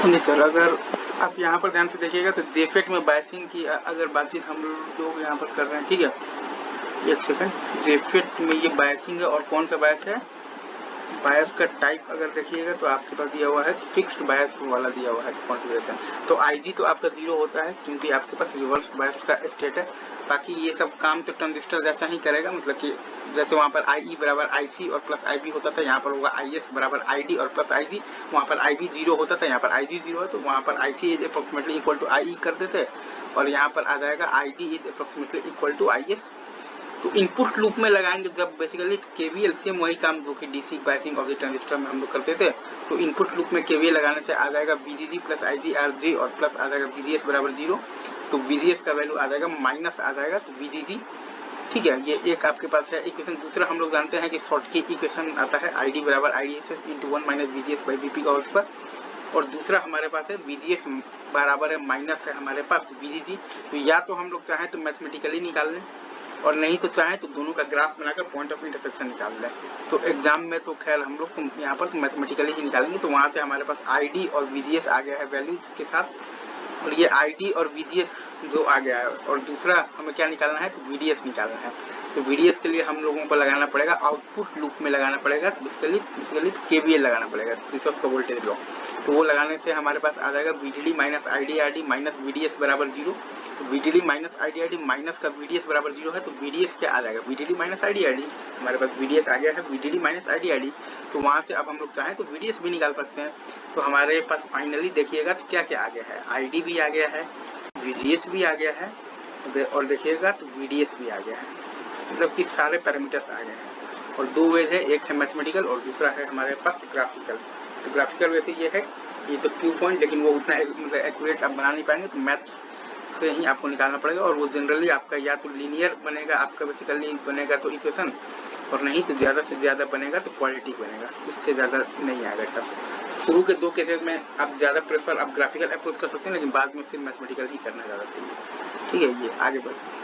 नहीं सर, अगर आप यहाँ पर ध्यान से देखिएगा तो जेफेट में बायसिंग की अगर बातचीत हम लोग यहाँ पर कर रहे हैं, ठीक है, एक सेकंड। जेफेट में ये बायसिंग है और कौन सा बायस है, बायस का टाइप अगर देखिएगा तो आपके पास दिया हुआ है फिक्स्ड बायस वाला दिया हुआ है कॉन्फ़िगरेशन। तो आईजी तो आपका 0 होता है क्योंकि आपके पास रिवर्स बायस का स्टेट है। बाकी ये सब काम तो ट्रांजिस्टर जैसा ही करेगा, मतलब कि जैसे वहाँ पर आई बराबर आईसी और प्लस आईबी होता था, यहाँ पर होगा आईएस बराबर आईडी और प्लस आईजी। वहाँ पर आईबी 0 होता था, यहाँ पर आईजी 0 है, तो वहाँ पर IC is approximately equal to I कर देते और यहाँ पर आ जाएगा ID is approximately equal to IS. तो इनपुट लूप में लगाएंगे जब बेसिकली केवीएल सेम वही काम जो कि DC biasing of the transistor में हम लोग करते थे। तो इनपुट लूप में केवीएल लगाने से आ जाएगा बीजीजी प्लस आईजीआरजे और प्लस आ जाएगा बीजीएस बराबर 0। तो बीजीएस का वैल्यू आ जाएगा माइनस आ जाएगा, तो बीजीजी, ठीक है। ये एक आपके पास है इक्वेशन। दूसरा हम लोग जानते हैं कि शॉर्ट की इक्वेशन आता है आईडी बराबर IDs into 1 minus BGS by BP का होल स्क्वायर। और दूसरा हमारे पास है बीजीएस बराबर है माइनस है हमारे पास बीजीजी। तो या तो हम लोग चाहें तो मैथमेटिकली निकाल लें और नहीं तो चाहे तो दोनों का ग्राफ बनाकर पॉइंट ऑफ इंटरसेक्शन निकाल लें। तो एग्जाम में तो खैर हम लोग तो यहाँ पर तो मैथमेटिकली ही निकालेंगे। तो वहाँ से हमारे पास आईडी और बीजीएस आ गया है वैल्यू के साथ, और ये आईडी और बीजीएस जो आ गया है, और दूसरा हमें क्या निकालना है तो वीडीएस निकालना है। तो वीडीएस के लिए हम लोगों को लगाना पड़ेगा आउटपुट लूप में लगाना पड़ेगा, बेसिकली केवीएल लगाना पड़ेगा, किरचॉफ का वोल्टेज लॉ। तो वो लगाने से हमारे पास आ जाएगा वीडीडी माइनस आईडीआरडी माइनस वीडीएस बराबर 0। तो वीडीडी माइनस आईडीआरडी माइनस का वीडीएस बराबर 0 है, तो वीडीएस क्या आ जाएगा, वीडीडी माइनस आईडीआरडी। हमारे पास वीडीएस आ गया है वीडीडी माइनस आईडीआरडी। तो वहाँ से अब हम लोग चाहें तो वीडीएस भी निकाल सकते हैं। तो हमारे पास फाइनली देखिएगा तो क्या क्या आ गया है, आईडी भी आ गया है, वीडीएस भी आ गया है और देखिएगा तो वीडीएस भी आ गया है, मतलब कि सारे पैरामीटर्स आ गए हैं। और दो वेज है, एक है मैथमेटिकल और दूसरा है हमारे पास ग्राफिकल। तो ग्राफिकल वैसे ये है, ये तो क्यू पॉइंट, लेकिन वो उतना मतलब एक्यूरेट आप बना नहीं पाएंगे, तो मैथ्स से ही आपको निकालना पड़ेगा। और वो जनरली आपका या तो लीनियर बनेगा, आपका बेसिकली बनेगा तो इक्वेशन, और नहीं तो ज़्यादा से ज़्यादा बनेगा तो क्वालिटी बनेगा, इससे ज़्यादा नहीं आएगा टफ। शुरू के 2 केसेस में आप ज़्यादा प्रेफर आप ग्राफिकल अप्रोच कर सकते हैं, लेकिन बाद में फिर मैथमेटिकल ही करना ज़्यादा चाहिए, ठीक है। ये आगे बढ़े।